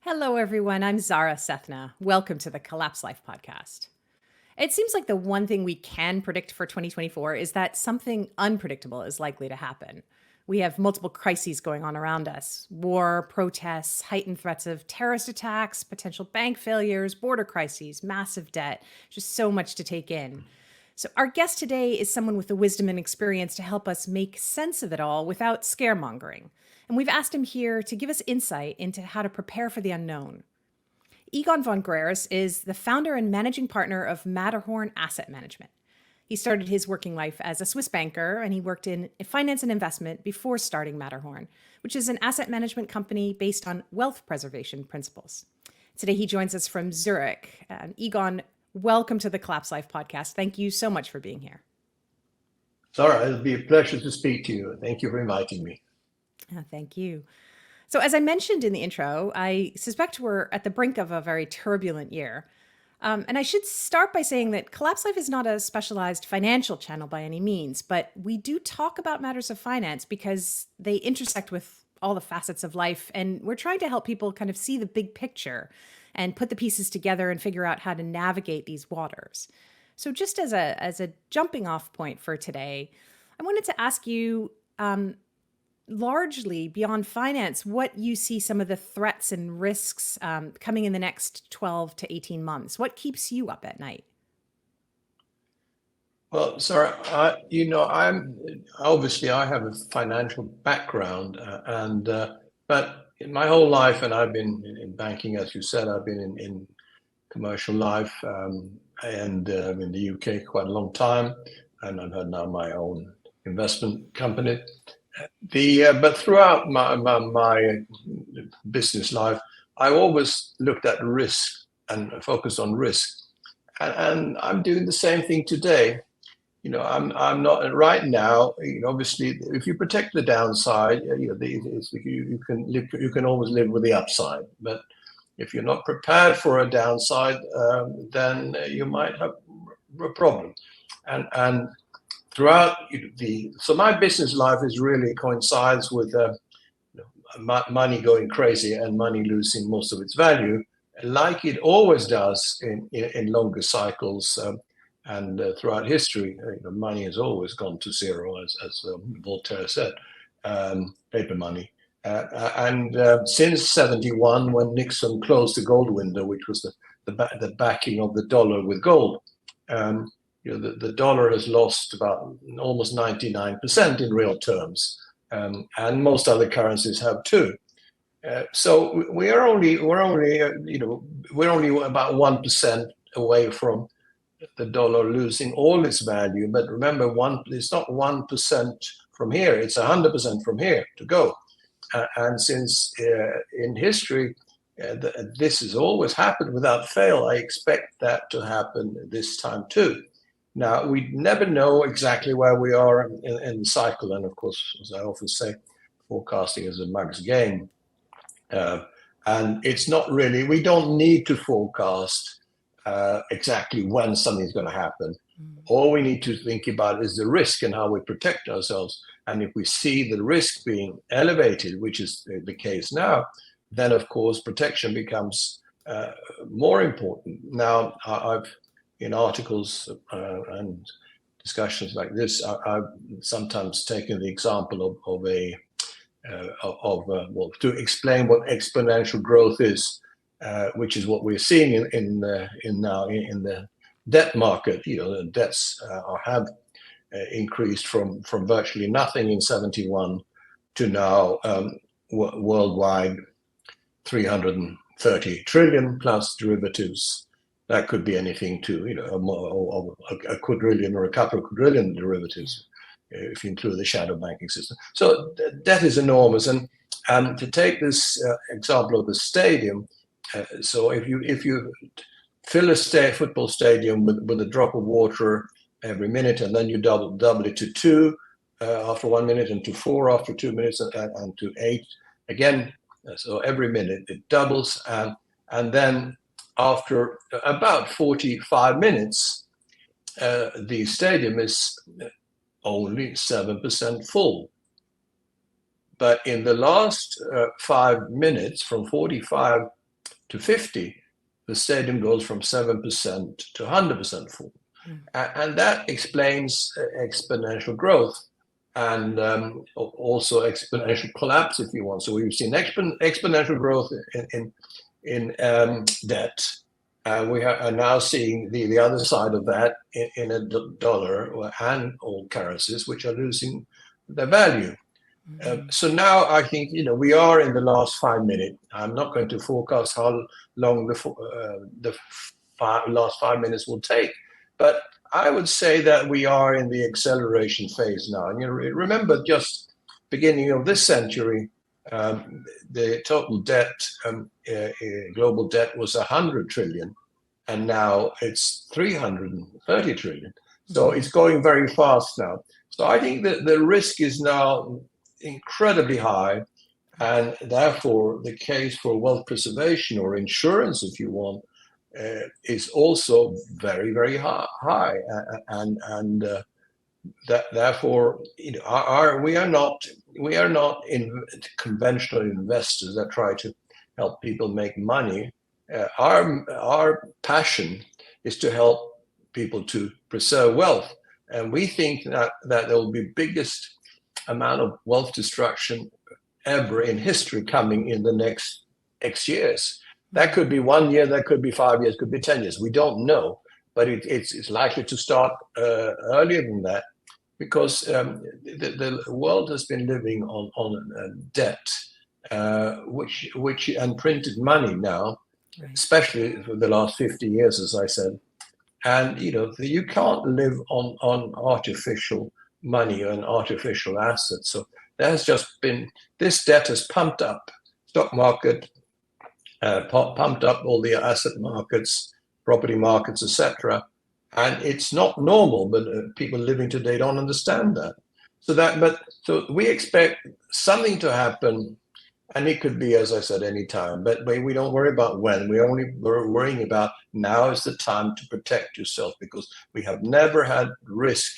Hello, everyone. I'm Zahra Sethna. Welcome to the Collapse Life podcast. It seems like the one thing we can predict for 2024 is that something unpredictable is likely to happen. We have multiple crises going on around us: war, protests, heightened threats of terrorist attacks, potential bank failures, border crises, massive debt, just so much to take in. So, our guest today is someone with the wisdom and experience to help us make sense of it all without scaremongering. And we've asked him here to give us insight into how to prepare for the unknown. Egon von Greyerz is the founder and managing partner of Matterhorn Asset Management. He started his working life as a Swiss banker, and he worked in finance and investment before starting Matterhorn, which is an asset management company based on wealth preservation principles. Today, he joins us from Zurich. Egon, welcome to the Collapse Life podcast. Thank you so much for being here. Zahra, it'll be a pleasure to speak to you. Thank you for inviting me. Thank you. So, as I mentioned in the intro, I suspect we're at the brink of a very turbulent year. And I should start by saying that Collapse Life is not a specialized financial channel by any means, but we do talk about matters of finance because they intersect with all the facets of life. And we're trying to help people kind of see the big picture and put the pieces together and figure out how to navigate these waters. So, just as a jumping off point for today, I wanted to ask you, largely beyond finance, what you see some of the threats and risks coming in the next 12 to 18 months. What keeps you up at night? Well, Sarah, I'm obviously I have a financial background, but in my whole life, and I've been in banking, as you said, I've been in commercial life, and in the UK quite a long time, and I've had now my own investment company. But throughout my business life, I always looked at risk and focused on risk, and I'm doing the same thing today. I'm not right now. Obviously, if you protect the downside, you can always live with the upside. But if you're not prepared for a downside, then you might have a problem. And throughout so my business life is really coincides with money going crazy and money losing most of its value, like it always does in longer cycles, and throughout history. Money has always gone to zero, as Voltaire said, paper money. And since 71, when Nixon closed the gold window, which was the backing of the dollar with gold, the dollar has lost about almost 99% in real terms, and most other currencies have too. So we're only about 1% away from the dollar losing all its value. But remember, it's not 1% from here; it's 100% from here to go. And since in history this has always happened without fail, I expect that to happen this time too. Now, we never know exactly where we are in the cycle. And of course, as I often say, forecasting is a mug's game. And it's not really, we don't need to forecast exactly when something's going to happen. All we need to think about is the risk and how we protect ourselves. And if we see the risk being elevated, which is the case now, then of course protection becomes more important. Now, in articles and discussions like this, I've sometimes taken the example to explain what exponential growth is, which is what we're seeing in the debt market. The debts have increased from virtually nothing in 71 to now worldwide 330 trillion plus derivatives. That could be anything to a quadrillion or a couple of quadrillion derivatives, if you include the shadow banking system. So that is enormous. And to take this example of the stadium, so if you fill a football stadium with a drop of water every minute, and then you double it to 2 after 1 minute, and to 4 after 2 minutes, and to 8 again. So every minute it doubles, and then after about 45 minutes, the stadium is only 7% full. But in the last 5 minutes, from 45 to 50, the stadium goes from 7% to 100% full. And that explains exponential growth and also exponential collapse, if you want. So we've seen exponential growth in debt. We are now seeing the other side of that in a dollar and all currencies, which are losing their value. So now I think, we are in the last 5 minutes. I'm not going to forecast how long the last 5 minutes will take, but I would say that we are in the acceleration phase now. And remember, just beginning of this century, the total debt, global debt, was 100 trillion, and now it's 330 trillion. So it's going very fast now. So I think that the risk is now incredibly high, and therefore the case for wealth preservation, or insurance if you want, is also very, very high, and that therefore we are not conventional investors that try to help people make money. Our passion is to help people to preserve wealth, and we think that there will be biggest amount of wealth destruction ever in history coming in the next X years. That could be 1 year, that could be 5 years, could be 10 years. We don't know, but it's likely to start earlier than that, because the world has been living on debt, which and printed money now, right, especially for the last 50 years, as I said. And you can't live on artificial money and artificial assets. So there has just been, this debt has pumped up stock market, pumped up all the asset markets, property markets, etc. And it's not normal, but people living today don't understand that. So we expect something to happen, and it could be, as I said, any time. But we don't worry about when. We're worrying about now is the time to protect yourself, because we have never had risk,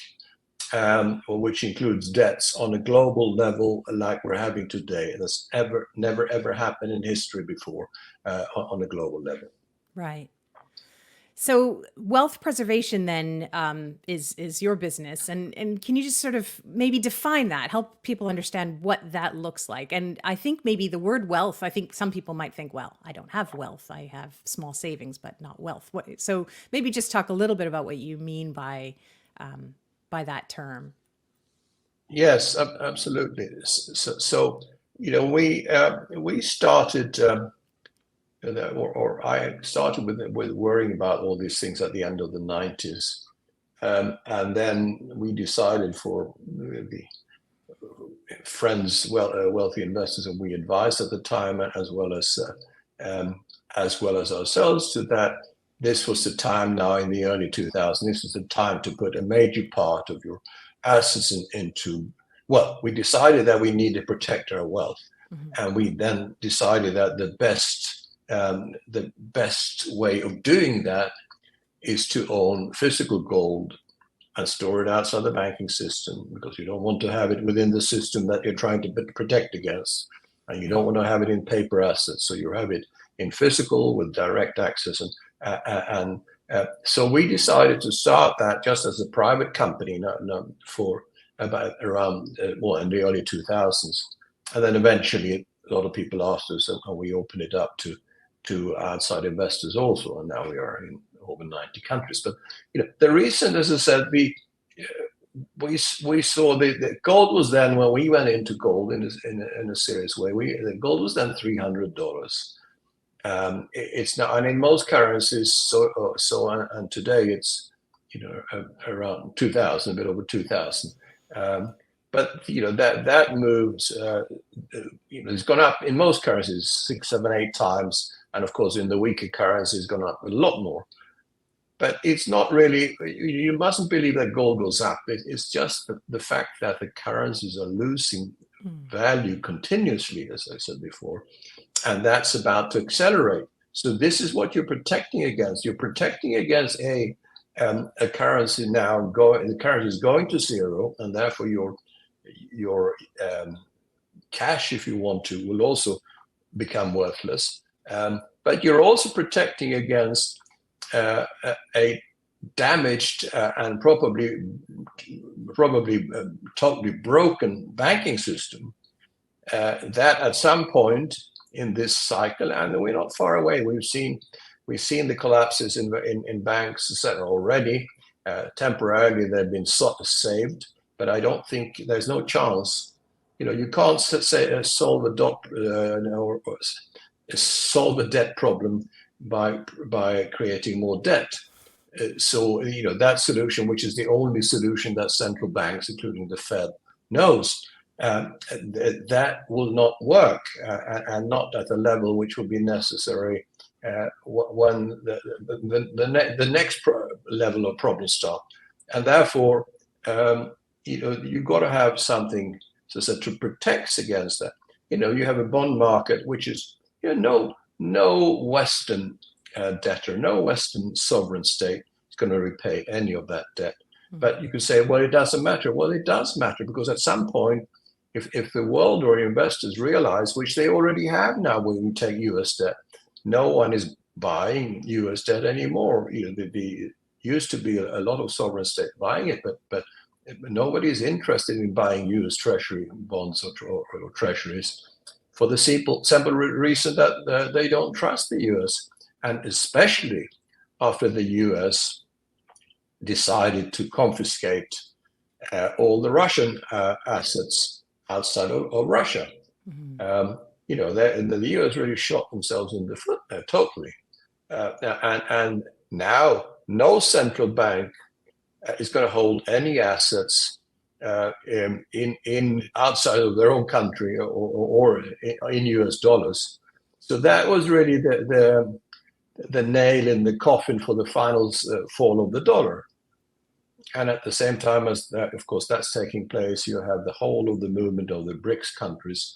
which includes debts, on a global level like we're having today. That's never ever happened in history before, on a global level. Right. So wealth preservation then is your business, and can you just sort of maybe define that, help people understand what that looks like? And I think maybe the word wealth, I think some people might think, well, I don't have wealth, I have small savings, but not wealth. So maybe just talk a little bit about what you mean by that term. Yes, absolutely. So we started. I started with worrying about all these things at the end of the 90s. And then we decided, for the friends, wealthy investors that we advised at the time, as well as ourselves, to that this was the time now in the early 2000s, this is the time to put a major part of your assets into, well, we decided that we need to protect our wealth. Mm-hmm. And we then decided that the best way of doing that is to own physical gold and store it outside the banking system, because you don't want to have it within the system that you're trying to protect against, and you don't want to have it in paper assets. So you have it in physical with direct access, and so we decided to start that just as a private company for about around in the early 2000s, and then eventually a lot of people asked us, and we opened it up to outside investors also, and now we are in over 90 countries. But the reason, as I said, we saw the gold was then, when we went into gold in a serious way, the gold was then $300. It's now, and in most currencies, and today it's around 2,000, a bit over 2,000. But that moves. It's gone up in most currencies 6, 7, 8 times, and of course in the weaker currencies, it's gone up a lot more. But it's not really. You mustn't believe that gold goes up. It's just the fact that the currencies are losing value continuously, as I said before, and that's about to accelerate. So this is what you're protecting against. You're protecting against a currency now the currency is going to zero, and therefore your cash, if you want to, will also become worthless. but you're also protecting against a damaged and probably totally broken banking system that at some point in this cycle, and we're not far away, we've seen the collapses in banks already. Temporarily, they've been sort of saved, but I don't think there's no chance. You can't say solve a debt problem by creating more debt. So that solution, which is the only solution that central banks, including the Fed, knows, that will not work, and not at the level which will be necessary when the next level of problems start. And therefore, you've got to have something to protect against that. You have a bond market which is no Western debtor, no Western sovereign state is going to repay any of that debt. But you could say, well, it doesn't matter. Well, it does matter, because at some point, if the world or investors realize, which they already have now when you take US debt, no one is buying US debt anymore. There used to be a lot of sovereign state buying it, but nobody is interested in buying US Treasury bonds or treasuries, for the simple reason that they don't trust the US, and especially after the US decided to confiscate all the Russian assets outside of Russia. The US really shot themselves in the foot totally. And now no central bank is going to hold any assets in outside of their own country or in US dollars. So that was really the nail in the coffin for the final fall of the dollar. And at the same time as that, of course, that's taking place, you have the whole of the movement of the BRICS countries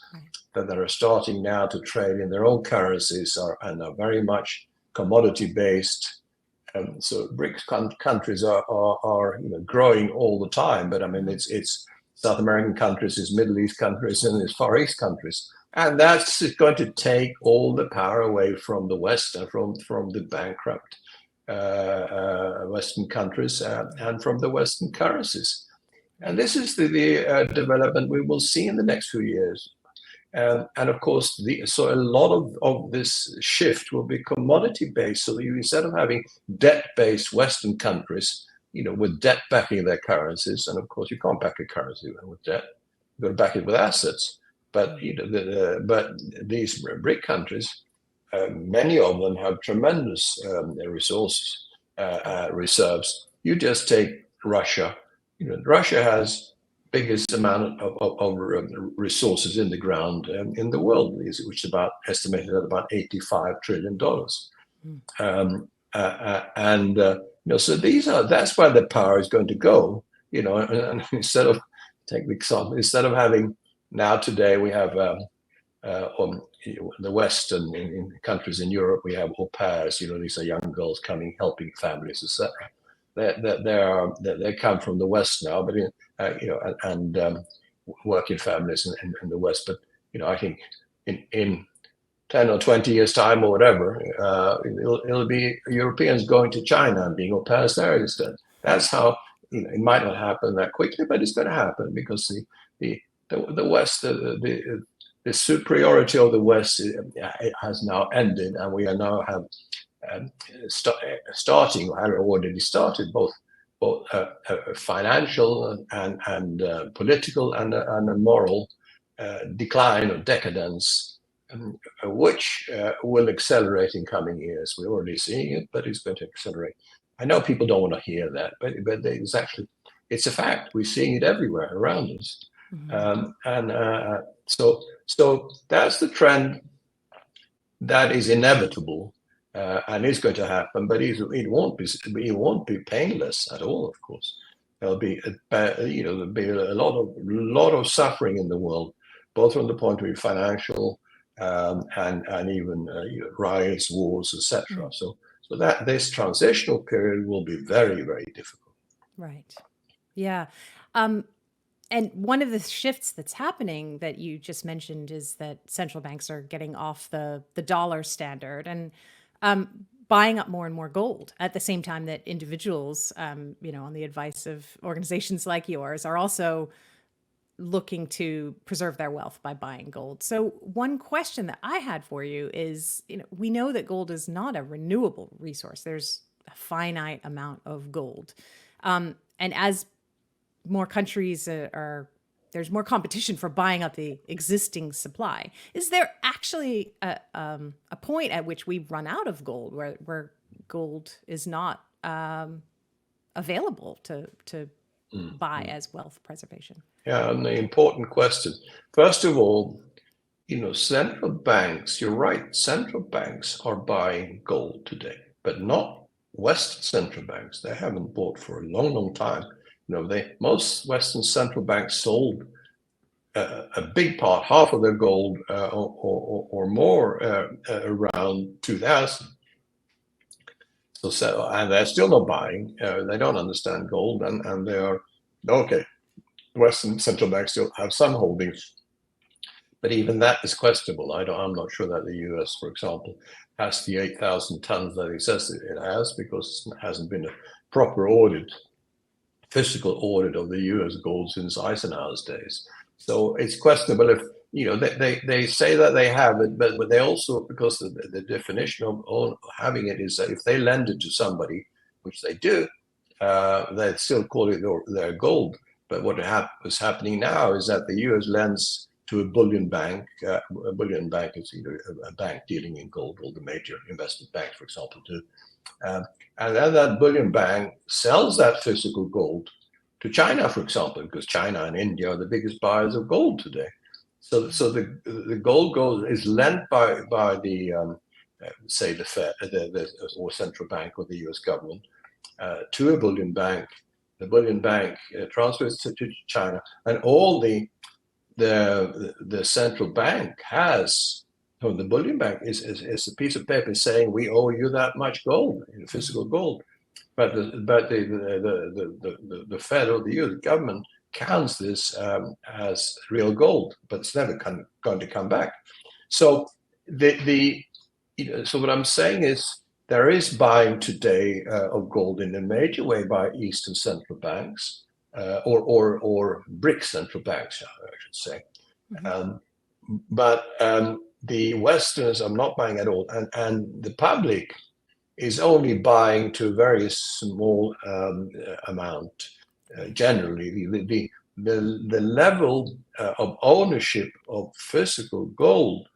that are starting now to trade in their own currencies and are very much commodity based. So BRICS countries are growing all the time, but I mean it's South American countries, it's Middle East countries, and it's Far East countries, and that's going to take all the power away from the West and from the bankrupt Western countries and from the Western currencies. And this is the development we will see in the next few years. And of course, so a lot of this shift will be commodity-based. So instead of having debt-based Western countries, with debt backing their currencies, and of course you can't back a currency with debt, you've got to back it with assets. But but these BRIC countries, many of them have tremendous resources, reserves. You just take Russia. Russia has biggest amount of resources in the ground in the world, which is estimated at about $85 trillion. So that's where the power is going to go. And instead of take the example, instead of having now today we have the West and in countries in Europe we have au pairs. These are young girls coming, helping families, etc. They come from the West now, but working families in the West. But I think in 10 or 20 years time or whatever, it'll be Europeans going to China and being au pairs there instead. That's how it might not happen that quickly, but it's going to happen because the West, the superiority of the West has now ended, and we are now have starting, or had already started, both financial and political and a moral decline or decadence, which will accelerate in coming years. We're already seeing it, but it's going to accelerate. I know people don't want to hear that, but it's a fact. We're seeing it everywhere around us. So that's the trend that is inevitable and is going to happen, but it won't be painless at all. Of course, there'll be there'll be a lot of suffering in the world, both from the point of view financial and even riots, wars, etc. So that this transitional period will be very, very difficult. Right. Yeah. And one of the shifts that's happening that you just mentioned is that central banks are getting off the dollar standard and buying up more and more gold at the same time that individuals, on the advice of organizations like yours, are also looking to preserve their wealth by buying gold. So one question that I had for you is, we know that gold is not a renewable resource. There's a finite amount of gold. And as more countries there's more competition for buying up the existing supply. Is there actually a point at which we run out of gold where gold is not available to buy as wealth preservation? Yeah, an important question. First of all, central banks, you're right, central banks are buying gold today, but not Western central banks. They haven't bought for a long, long time. Most Western central banks sold a big part, half of their gold or more around 2000. So and they're still not buying. They don't understand gold, and they are okay. Western central banks still have some holdings, but even that is questionable. I'm not sure that the US, for example, has the 8,000 tons that it says it has, because it hasn't been a proper audit, physical audit of the US gold since Eisenhower's days. So it's questionable if, they say that they have it, but they also, because the definition of having it is that if they lend it to somebody, which they do, they still call it their gold. But what is happening now is that the US lends to a bullion bank. A bullion bank is either a bank dealing in gold, or the major investment banks, for example, do. And then that bullion bank sells that physical gold to China, for example, because China and India are the biggest buyers of gold today. So the gold is lent by the say the Fed, or central bank, or the US government, to a bullion bank. The bullion bank transfers to China, and all the central bank has, the bullion bank is a piece of paper saying we owe you that much gold, physical gold, but the Fed or the US government counts this as real gold, but it's never going to come back. So so what I'm saying is, there is buying today of gold in a major way by Eastern central banks, or BRIC central banks, I should say. Mm-hmm. But the Westerners are not buying at all, and the public is only buying to a very small amount. Generally, the level of ownership of physical gold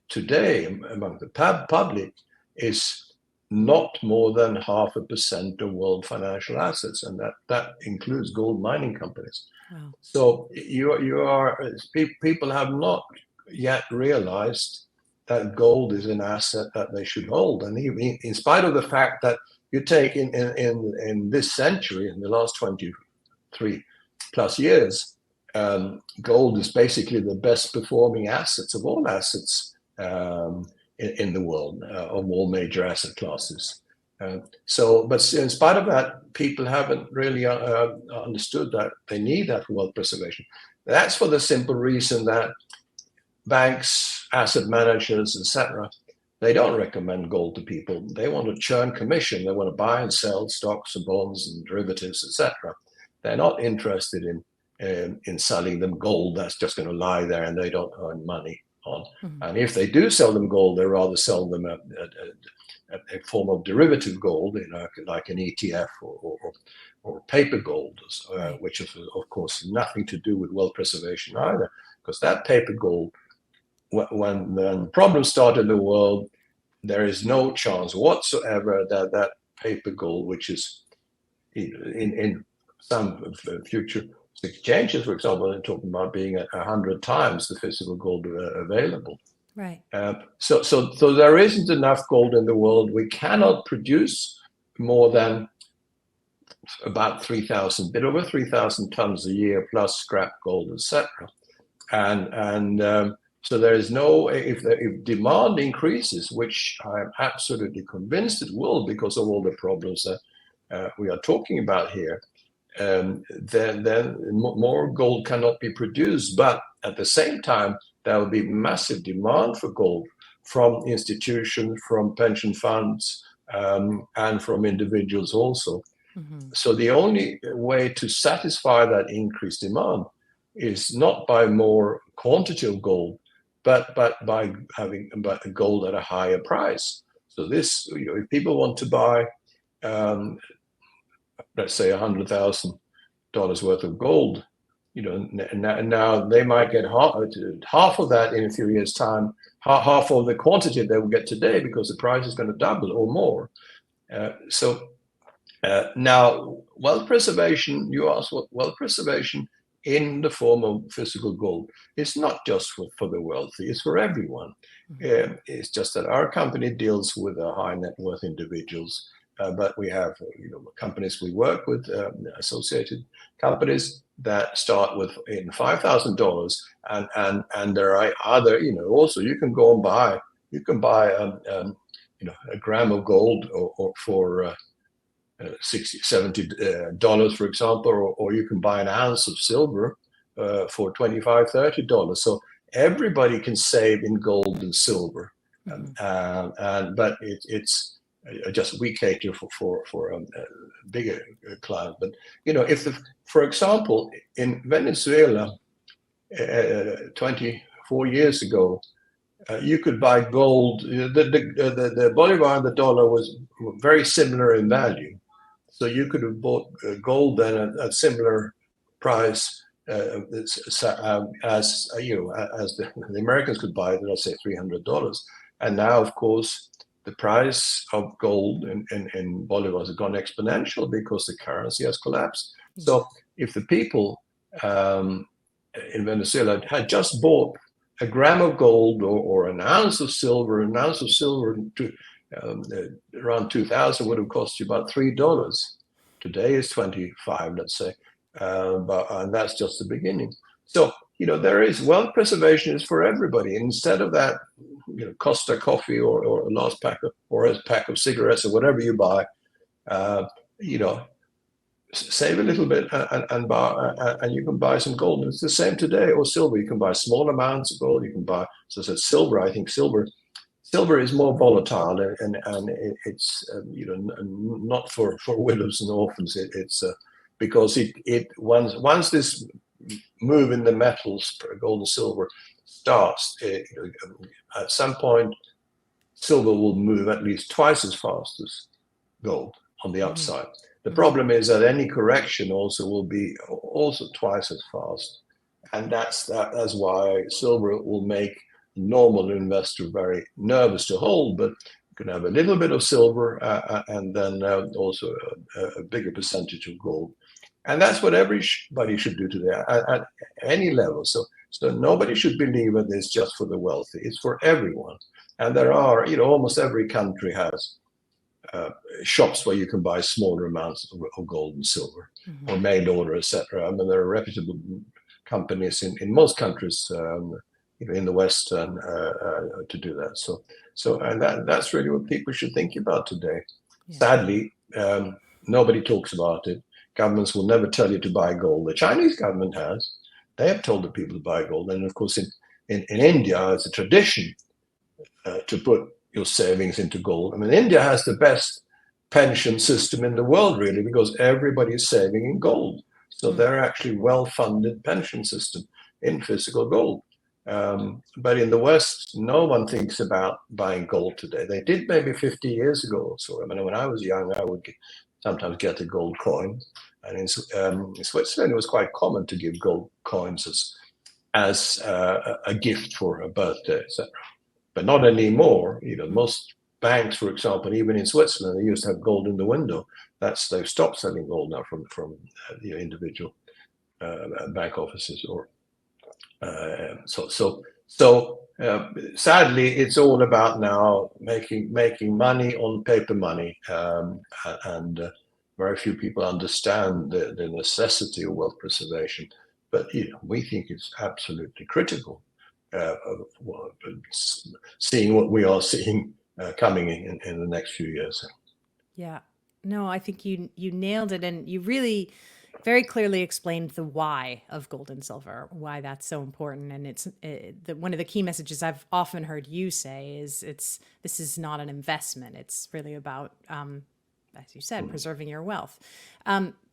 today among the public is not more than 0.5% of world financial assets, and that includes gold mining companies. Wow. So people have not yet realized that gold is an asset that they should hold, and even in spite of the fact that you take in this century, in the last 23 plus years, gold is basically the best performing assets of all assets in the world, of all major asset classes. But in spite of that, people haven't really understood that they need that for wealth preservation. That's for the simple reason that banks, asset managers, etc., they don't recommend gold to people. They want to churn commission. They want to buy and sell stocks and bonds and derivatives, etc. They're not interested in selling them gold that's just going to lie there and they don't earn money on. Mm-hmm. And if they do sell them gold, they rather sell them a form of derivative gold, like an ETF or paper gold, which is, of course, nothing to do with wealth preservation either, because that paper gold, when the problems start in the world, there is no chance whatsoever that paper gold, which is in some future exchanges, for example, they're talking about being at 100 times the physical gold available. Right. So there isn't enough gold in the world. We cannot produce more than about 3,000, bit over 3,000 tons a year, plus scrap gold, etc. And so there is no, if demand increases, which I'm absolutely convinced it will, because of all the problems that we are talking about here, then more gold cannot be produced. But at the same time, there will be massive demand for gold from institutions, from pension funds, and from individuals also. Mm-hmm. So the only way to satisfy that increased demand is not by more quantity of gold, but by having gold at a higher price. So this, if people want to buy, let's say $100,000 worth of gold, now they might get half of that in a few years' time, half of the quantity they will get today, because the price is going to double or more. Now, wealth preservation, you asked what wealth preservation in the form of physical gold. It's not just for the wealthy, it's for everyone. It's just that our company deals with high net worth individuals, but we have companies we work with, associated companies that start with in $5,000, and there are other, also you can go and buy, a gram of gold or for $60, $70, for example, or you can buy an ounce of silver for $25, $30. So everybody can save in gold and silver, but it's just we cater for a bigger client. But for example, in Venezuela, 24 years ago, you could buy gold. The bolivar and the dollar was very similar in value. So you could have bought gold then at similar price as the Americans could buy it, let's say $300. And now, of course, the price of gold in bolivars has gone exponential because the currency has collapsed. So if the people in Venezuela had just bought a gram of gold or an ounce of silver, around 2000 would have cost you about $3. Today is 25, let's say, and that's just the beginning. So there is wealth preservation is for everybody. Instead of that, Costa coffee or a last pack or a pack of cigarettes or whatever you buy, save a little bit and buy, and you can buy some gold. And it's the same today, or silver. You can buy small amounts of gold. You can buy, so I said, silver. I think silver is more volatile, and it's not for widows and orphans. It's because once this move in the metals, gold and silver, starts, at some point, silver will move at least twice as fast as gold on the upside. The problem is that any correction also will be also twice as fast, and that's why silver will make a normal investor very nervous to hold. But you can have a little bit of silver and then also a bigger percentage of gold, and that's what everybody should do today at any level. So nobody should believe that it's just for the wealthy; it's for everyone. And there are, almost every country has shops where you can buy smaller amounts of gold and silver, or mail order, etc. I mean, there are reputable companies in most countries, in the West, to do that. So and that's really what people should think about today. Yeah. Sadly, nobody talks about it. Governments will never tell you to buy gold. The Chinese government has. They have told the people to buy gold, and of course, in India, it's a tradition to put your savings into gold. I mean, India has the best pension system in the world, really, because everybody is saving in gold. So they're actually well-funded pension system in physical gold. But in the West, no one thinks about buying gold today. They did maybe 50 years ago or so. I mean, when I was young, I would sometimes get a gold coin. And in Switzerland, it was quite common to give gold coins as a gift for a birthday, etc. But not anymore. Most banks, for example, even in Switzerland, they used to have gold in the window. They've stopped selling gold now from individual bank offices. Or sadly, it's all about now making money on paper money, and very few people understand the necessity of wealth preservation. But we think it's absolutely critical. Seeing what we are seeing coming in the next few years. Yeah, no, I think you nailed it, and you really very clearly explained the why of gold and silver, why that's so important. And it's one of the key messages I've often heard you say is this is not an investment. It's really about, as you said, preserving your wealth.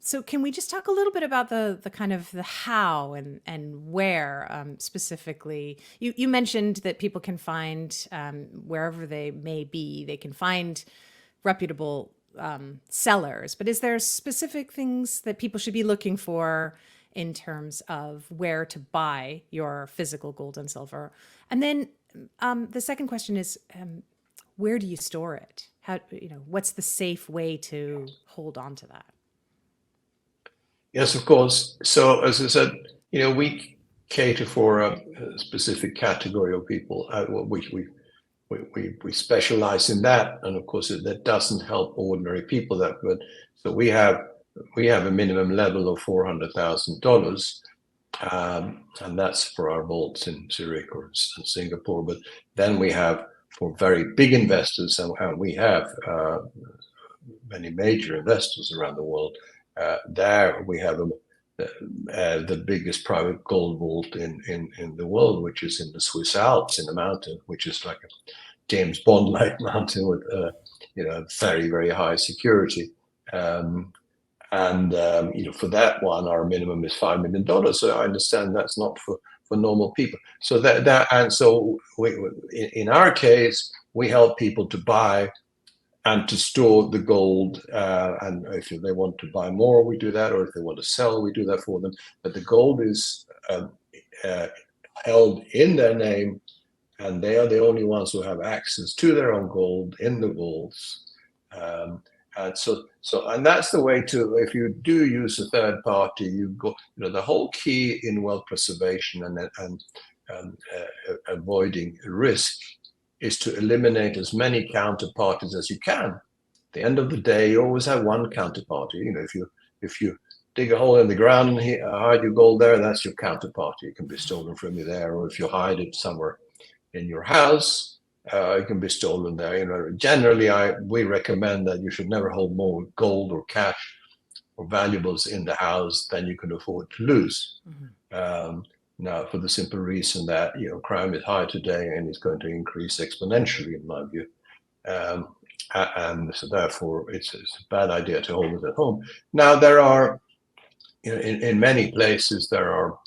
So can we just talk a little bit about the kind of the how and where specifically? You mentioned that people can find wherever they may be, they can find reputable sellers, but is there specific things that people should be looking for in terms of where to buy your physical gold and silver? And then the second question is, where do you store it? How, what's the safe way to hold on to that? Yes, of course. So as I said, we cater for a specific category of people. We specialize in that, and of course that doesn't help ordinary people that good. So we have a minimum level of $400,000, and that's for our vaults in Zurich or Singapore. But then we have for very big investors, and we have many major investors around the world. There we have the biggest private gold vault in the world, which is in the Swiss Alps, in the mountain, which is like a James Bond-like mountain with very, very high security. For that one, our minimum is $5 million. So I understand that's not for normal people. So in our case, we help people to buy and to store the gold, and if they want to buy more, we do that, or if they want to sell, we do that for them. But the gold is held in their name, and they are the only ones who have access to their own gold in the vaults. And that's the way to. If you do use a third party, you go. The whole key in wealth preservation and avoiding risk is to eliminate as many counterparties as you can. At the end of the day, you always have one counterparty. If you dig a hole in the ground and hide your gold there, that's your counterparty. It can be stolen from you there, or if you hide it somewhere in your house, it can be stolen there. Generally, we recommend that you should never hold more gold or cash or valuables in the house than you can afford to lose. Mm-hmm. Now, for the simple reason that crime is high today and it's going to increase exponentially, in my view, and so therefore it's a bad idea to hold it at home. Now, there are, in many places, there are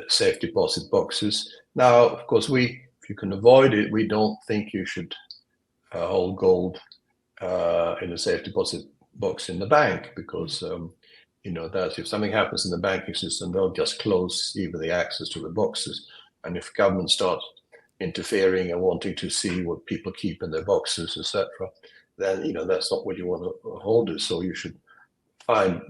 safe deposit boxes. Now, of course, if you can avoid it, we don't think you should hold gold in a safe deposit box in the bank, because that if something happens in the banking system, they'll just close even the access to the boxes. And if government starts interfering and wanting to see what people keep in their boxes, etc., then that's not what you want to hold it. So you should find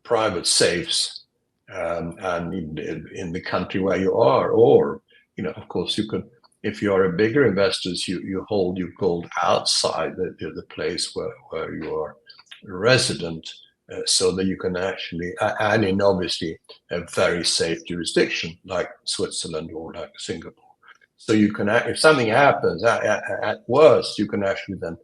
private safes, and in the country where you are, or of course you could. If you are a bigger investor, you hold your gold outside the place where you are resident. So that you can actually, and in obviously a very safe jurisdiction like Switzerland or like Singapore. So you can, if something happens, at worst, you can actually then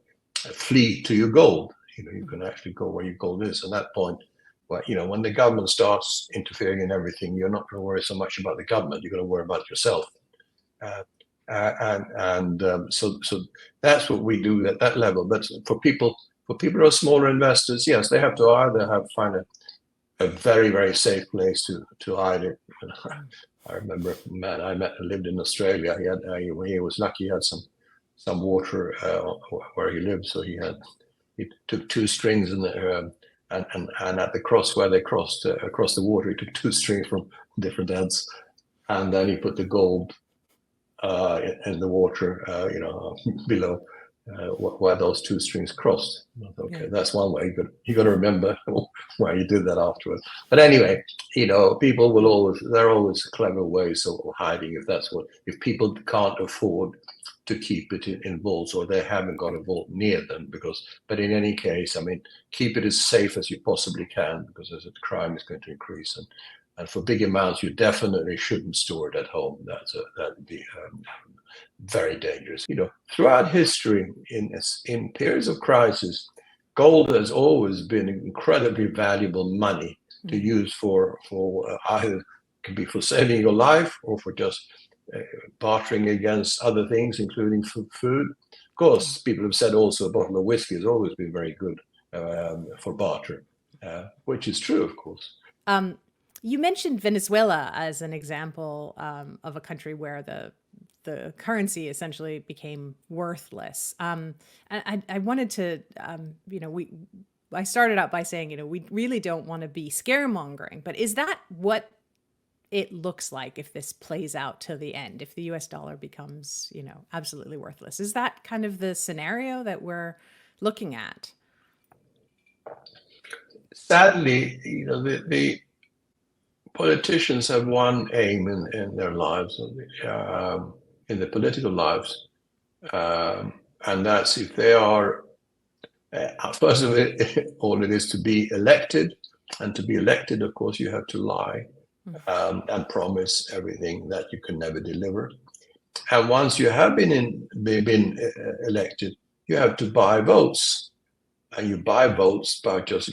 flee to your gold. You can actually go where your gold is. At that point, when the government starts interfering in everything, you're not going to worry so much about the government. You're going to worry about yourself. So that's what we do at that level. But for people who are smaller investors, yes, they have to either find a very, very safe place to hide it. I remember a man I met who lived in Australia. He was lucky. He had some water where he lived, so he took two strings and at the cross where they crossed across the water, he took two strings from different ends, and then he put the gold in the water, below. Where those two strings crossed. Okay, yeah. That's one way. You got to remember why you did that afterwards. But anyway, people there are always clever ways of hiding if people can't afford to keep it in vaults, or they haven't got a vault near them. But in any case, keep it as safe as you possibly can, because as crime is going to increase, and for big amounts, you definitely shouldn't store it at home. That'd be very dangerous. Throughout history, in periods of crisis, gold has always been incredibly valuable money to use for either can be for saving your life or for just bartering against other things, including food. Of course, people have said also a bottle of whiskey has always been very good for barter, which is true, of course. You mentioned Venezuela as an example of a country where the currency essentially became worthless. And I wanted to, I started out by saying, we really don't want to be scaremongering, but is that what it looks like if this plays out to the end, if the US dollar becomes, absolutely worthless? Is that kind of the scenario that we're looking at? Sadly, the politicians have one aim in their lives, in their political lives, and that's if they are, first of all, it is to be elected, and to be elected, of course, you have to lie and promise everything that you can never deliver. And once you have been elected, you have to buy votes, and you buy votes by just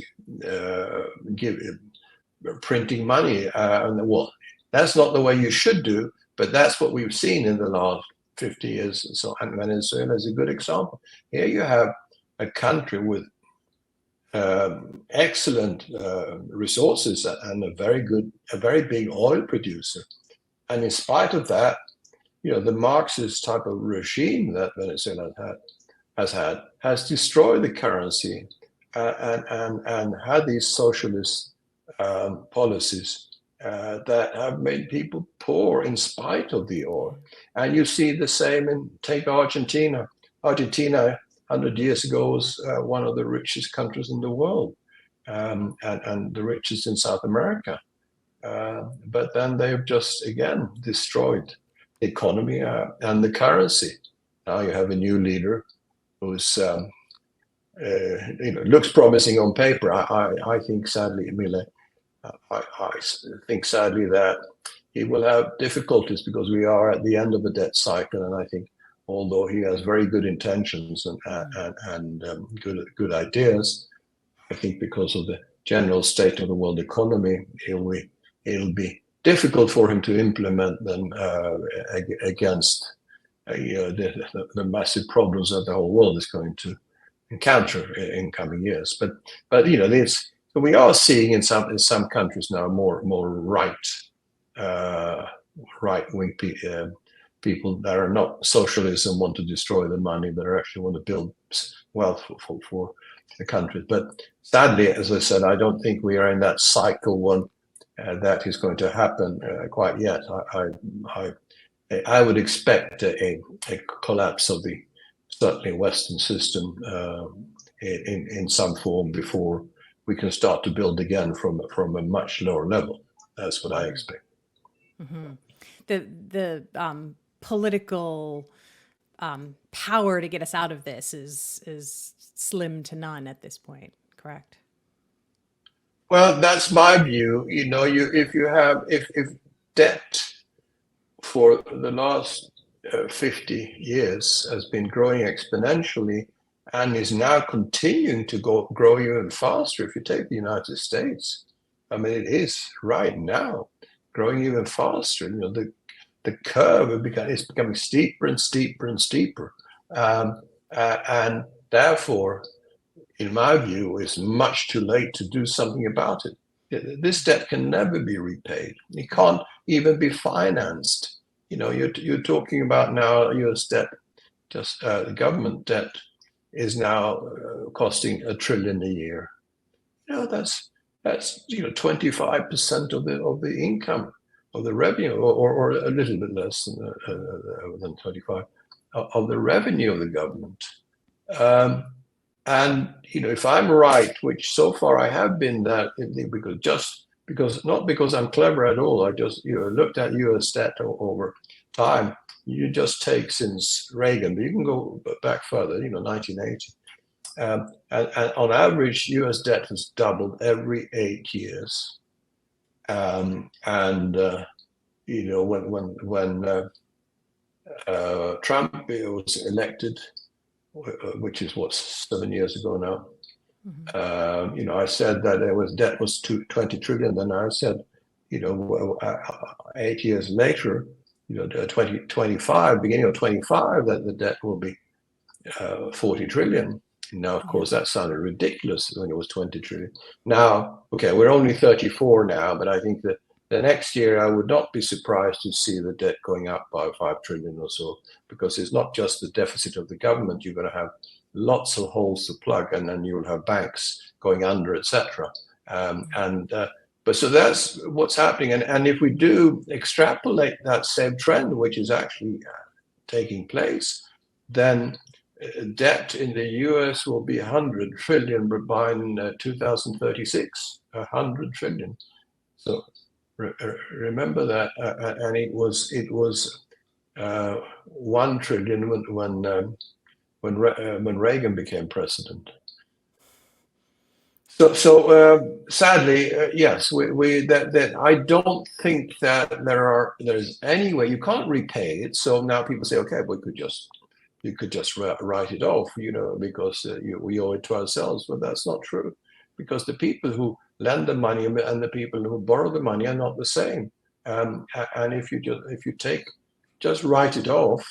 printing money. Well, that's not the way you should do, but that's what we've seen in the last 50 years. So, and Venezuela is a good example. Here you have a country with excellent resources and a very big oil producer. And in spite of that, the Marxist type of regime that Venezuela has destroyed the currency and had these socialist policies that have made people poor in spite of the oil. And you see the same take Argentina. Argentina 100 years ago was one of the richest countries in the world, and the richest in South America. But then they've just, again, destroyed the economy and the currency. Now you have a new leader who's, looks promising on paper. I think, sadly, Emile, I think, sadly, that he will have difficulties because we are at the end of the debt cycle. And I think, although he has very good intentions and good ideas, I think because of the general state of the world economy, it'll be difficult for him to implement them against the massive problems that the whole world is going to encounter in coming years. But we are seeing in some countries now more right-wing people that are not socialists and want to destroy the money, that are actually want to build wealth for the country. But sadly, as I said, I don't think we are in that cycle one that is going to happen quite yet. I would expect a collapse of the certainly Western system in some form before we can start to build again from a much lower level. That's what I expect. Mm-hmm. The political power to get us out of this is slim to none at this point, correct? Well, that's my view. If debt for the last 50 years has been growing exponentially and is now continuing to grow even faster. If you take the United States, I mean, it is right now growing even faster. The curve is becoming steeper and steeper and steeper, and therefore, in my view, it's much too late to do something about it. This debt can never be repaid. It can't even be financed. You're talking about now U.S. debt, just the government debt is now costing $1 trillion a year. That's 25% of the income of the revenue, or a little bit less than 25 of the revenue of the government. And if I'm right, which so far I have been, that because not because I'm clever at all, I just looked at U.S. debt over time. You just take since Reagan, but you can go back further, 1980. And on average, U.S. debt has doubled every 8 years. When Trump was elected, which is 7 years ago now, I said that debt was 20 trillion, and I said, 8 years later, 2025, beginning of 25, that the debt will be 40 trillion. Now, of course, that sounded ridiculous when it was 20 trillion. Now, okay, we're only 34 now, but I think that the next year I would not be surprised to see the debt going up by 5 trillion or so, because it's not just the deficit of the government. You're going to have lots of holes to plug, and then you'll have banks going under, etc. But so that's what's happening. And if we do extrapolate that same trend, which is actually taking place, then debt in the US will be 100 trillion by 2036, 100 trillion. So remember that, and it was 1 trillion when Reagan became president. So sadly, yes, that I don't think that there's any way you can't repay it. So now people say, okay, you could just write it off, because we owe it to ourselves. But that's not true, because the people who lend the money and the people who borrow the money are not the same. And if you just write it off,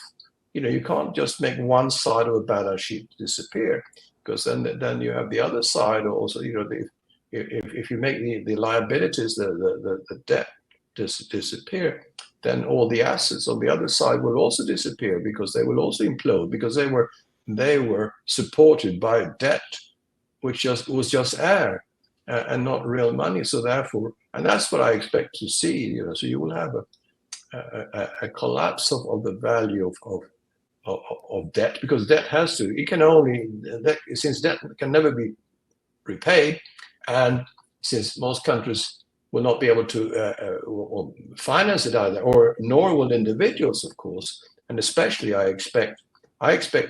you can't just make one side of a balance sheet disappear, because then you have the other side also. If you make the liabilities, the debt disappear, then all the assets on the other side will also disappear, because they will also implode, because they were supported by debt which was just air and not real money. So therefore, and that's what I expect to see. So you will have a collapse of the value of debt, because debt since debt can never be repaid, and since most countries will not be able to finance it either, nor will individuals, of course. And especially, I expect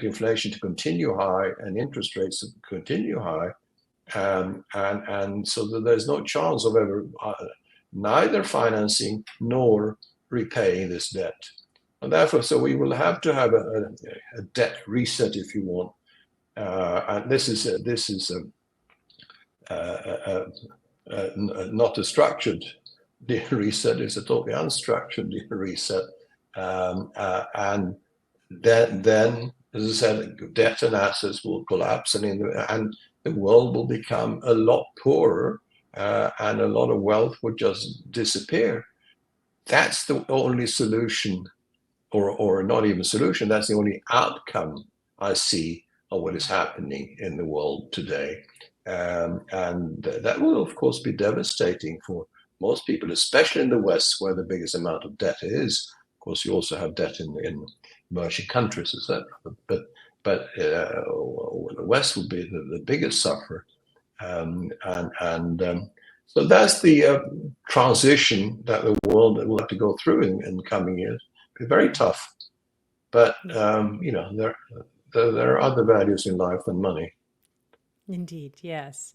inflation to continue high and interest rates to continue high, and so that there's no chance of ever neither financing nor repaying this debt. And therefore, so we will have to have a debt reset, if you want. And this is not a structured reset; it's a totally unstructured reset. And then, as I said, debt and assets will collapse, and the world will become a lot poorer, and a lot of wealth will just disappear. That's the only solution. Or not even solution, that's the only outcome I see of what is happening in the world today. And that will, of course, be devastating for most people, especially in the West, where the biggest amount of debt is. Of course, you also have debt in emerging countries, etc. But the West will be the biggest sufferer. So that's the transition that the world will have to go through in the coming years. Be very tough, but there are other values in life than money. Indeed, yes.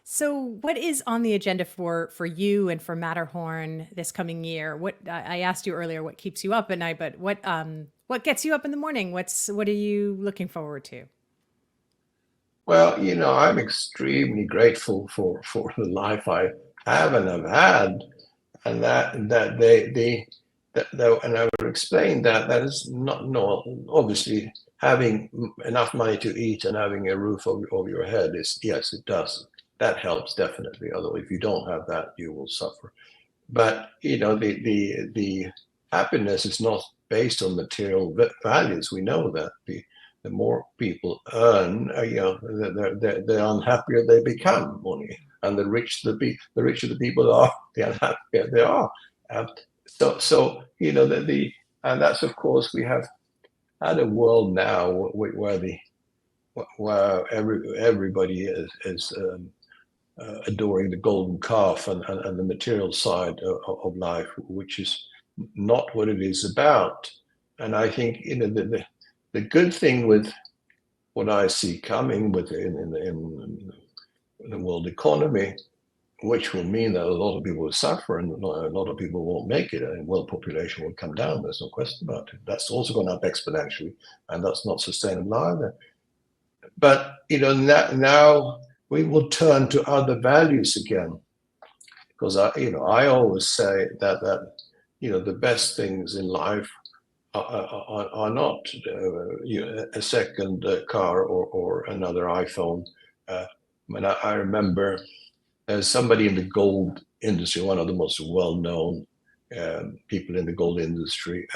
So, what is on the agenda for you and for Matterhorn this coming year? What I asked you earlier, what keeps you up at night, but what gets you up in the morning? What are you looking forward to? Well, I'm extremely grateful for the life I have and have had, and that they. And I will explain that is not obviously having enough money to eat and having a roof over your head is, yes, it does. That helps definitely. Although if you don't have that, you will suffer. But the happiness is not based on material values. We know that the more people earn, the unhappier they become, only, and the richer the people are, the unhappier they are. So and that's, of course, we have had a world now where everybody is adoring the golden calf and the material side of life, which is not what it is about. And I think the good thing with what I see coming in the world economy, which will mean that a lot of people will suffer and a lot of people won't make it, and world population will come down. There's no question about it. That's also gone up exponentially, and that's not sustainable either. But now we will turn to other values again. Because I always say that the best things in life are not a second car or another iPhone. I remember there's somebody in the gold industry, one of the most well-known people in the gold industry,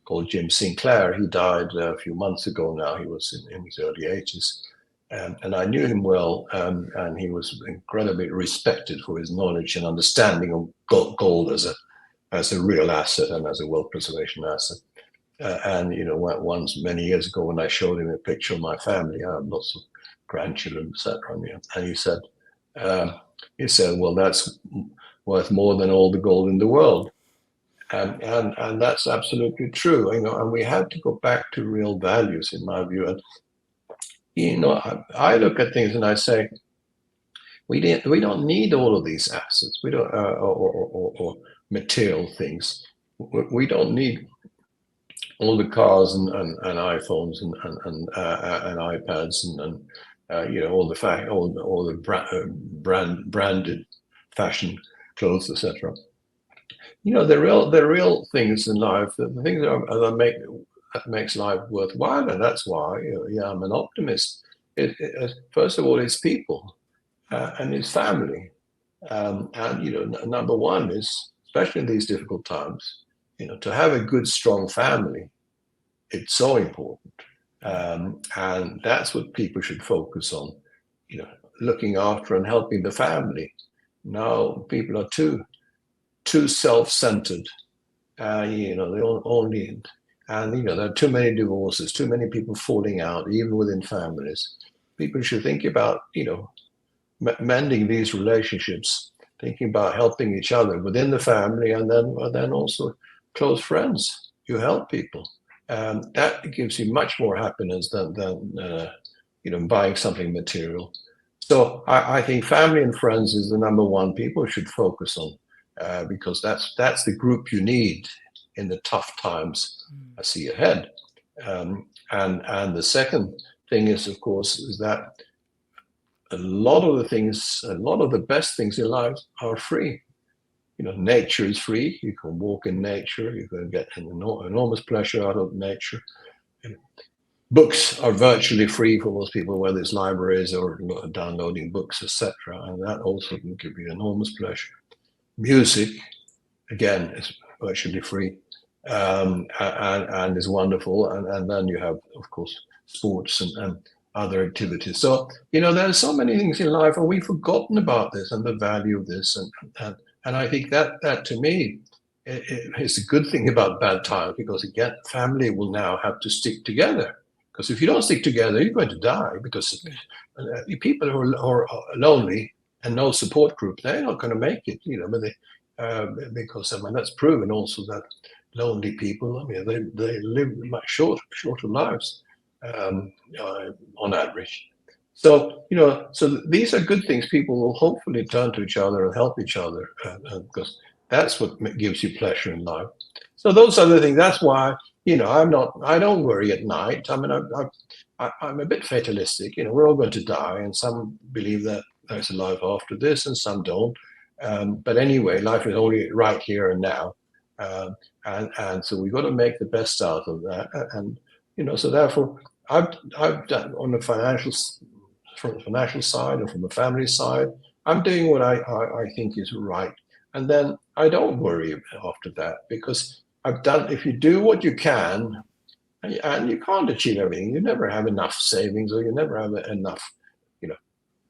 called Jim Sinclair. He died a few months ago now. He was in his early 80s. And I knew him well, and he was incredibly respected for his knowledge and understanding of gold as a real asset and as a wealth preservation asset. And once many years ago, when I showed him a picture of my family, I have lots of grandchildren, etc. And he said, "Well, that's worth more than all the gold in the world." And that's absolutely true. And we have to go back to real values, in my view. And I look at things and I say, we don't need all of these assets. We don't or material things. We don't need all the cars and iPhones and iPads and all the branded fashion clothes, etc. The real things in life, the things that makes life worthwhile, and that's why I'm an optimist. First of all, it's people and it's family, and number one is, especially in these difficult times, to have a good, strong family. It's so important, and that's what people should focus on. Looking after and helping the family. Now people are too self-centered. They only. And there are too many divorces, too many people falling out, even within families. People should think about mending these relationships, thinking about helping each other within the family, and then also close friends. You help people, that gives you much more happiness than buying something material. So I think family and friends is the number one people should focus on, because that's the group you need in the tough times I see ahead. And the second thing is, of course, is that a lot of the best things in life are free. Nature is free. You can walk in nature. You can get an enormous pleasure out of nature. Books are virtually free for most people, whether it's libraries or downloading books, etc. And that also can give you enormous pleasure. Music, again, is virtually free. And is wonderful, and then you have, of course, sports and other activities. So there are so many things in life, and we've forgotten about this and the value of this, and I think that to me is a good thing about bad times, because again, family will now have to stick together. Because if you don't stick together, you're going to die. Because people who are lonely and no support group, they're not going to make it. But because that's proven also that lonely people, they live much shorter lives on average. So so these are good things. People will hopefully turn to each other and help each other, because that's what gives you pleasure in life. So those are the things. That's why I don't worry at night. I'm a bit fatalistic. We're all going to die, and some believe that there's a life after this, and some don't. But anyway, life is only right here and now. And so we've got to make the best out of that, and so therefore I've done on the from the financial side and from the family side, I'm doing what I think is right, and then I don't worry after that, because I've done. If you do what you can, and you can't achieve everything, you never have enough savings, or you never have enough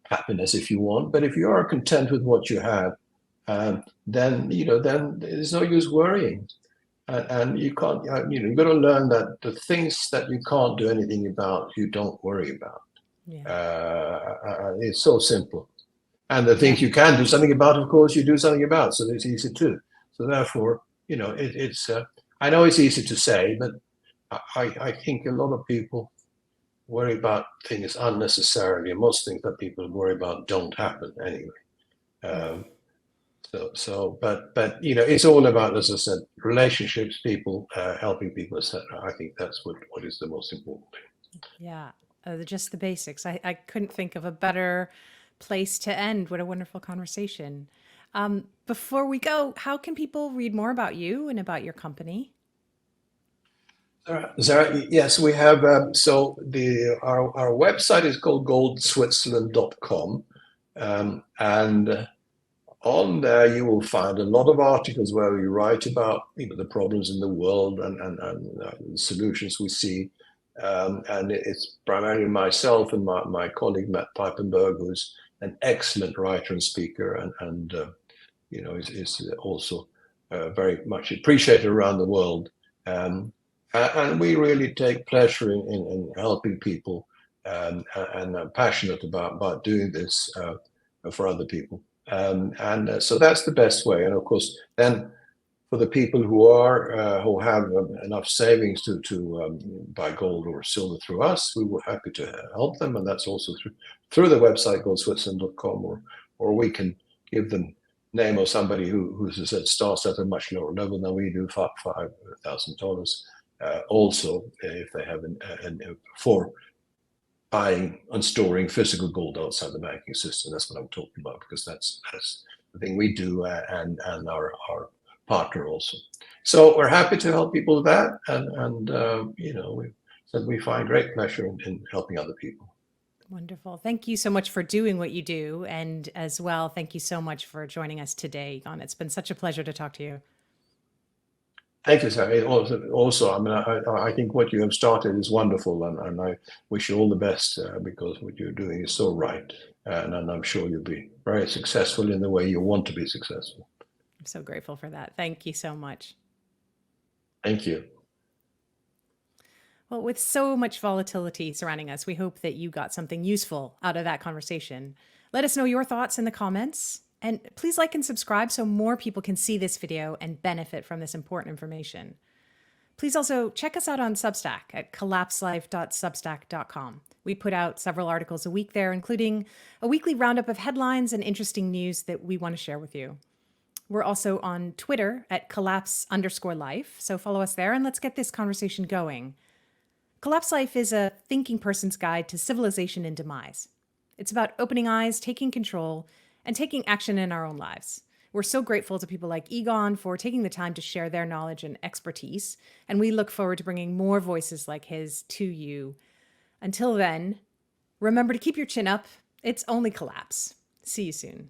happiness if you want. But if you are content with what you have, then there's no use worrying. And you can't, you've got to learn that the things that you can't do anything about, you don't worry about. It's so simple. And the things you can do something about, of course, you do something about. So it's easy too. So therefore, it's. I know it's easy to say, but I think a lot of people worry about things unnecessarily, and most things that people worry about don't happen anyway. But it's all about, as I said, relationships, people, helping people, etc. I think that's what is the most important thing. Yeah, just the basics. I couldn't think of a better place to end. What a wonderful conversation. Before we go, how can people read more about you and about your company? Zara, yes, we have. So our website is called goldswitzerland.com, and on there you will find a lot of articles where we write about the problems in the world and the solutions we see. And it's primarily myself and my colleague Matt Peipenberg, who's an excellent writer and speaker, and is also very much appreciated around the world. And we really take pleasure in helping people, and I'm passionate about doing this for other people. So that's the best way. And of course, then for the people who have enough savings to buy gold or silver through us, we were happy to help them, and that's also through the website goldswitzerland.com, or we can give them name of somebody who starts at a much lower level than we do, $5,000. Also, if they have for buying and storing physical gold outside the banking system, that's what I'm talking about, because that's the thing we do, and our partner also. So we're happy to help people with that, and we find great pleasure in helping other people. Wonderful. Thank you so much for doing what you do, and as well, thank you so much for joining us today, Egon. It's been such a pleasure to talk to you. Thank you, Sarah. Also, I mean, I think what you have started is wonderful, and I wish you all the best, because what you're doing is so right, and I'm sure you'll be very successful in the way you want to be successful. I'm so grateful for that. Thank you so much. Thank you. Well, with so much volatility surrounding us, we hope that you got something useful out of that conversation. Let us know your thoughts in the comments. And please like and subscribe so more people can see this video and benefit from this important information. Please also check us out on Substack at collapselife.substack.com. We put out several articles a week there, including a weekly roundup of headlines and interesting news that we want to share with you. We're also on Twitter at collapse_life, so follow us there and let's get this conversation going. Collapse Life is a thinking person's guide to civilization and demise. It's about opening eyes, taking control, and taking action in our own lives. We're so grateful to people like Egon for taking the time to share their knowledge and expertise, and we look forward to bringing more voices like his to you. Until then, remember to keep your chin up. It's only collapse. See you soon.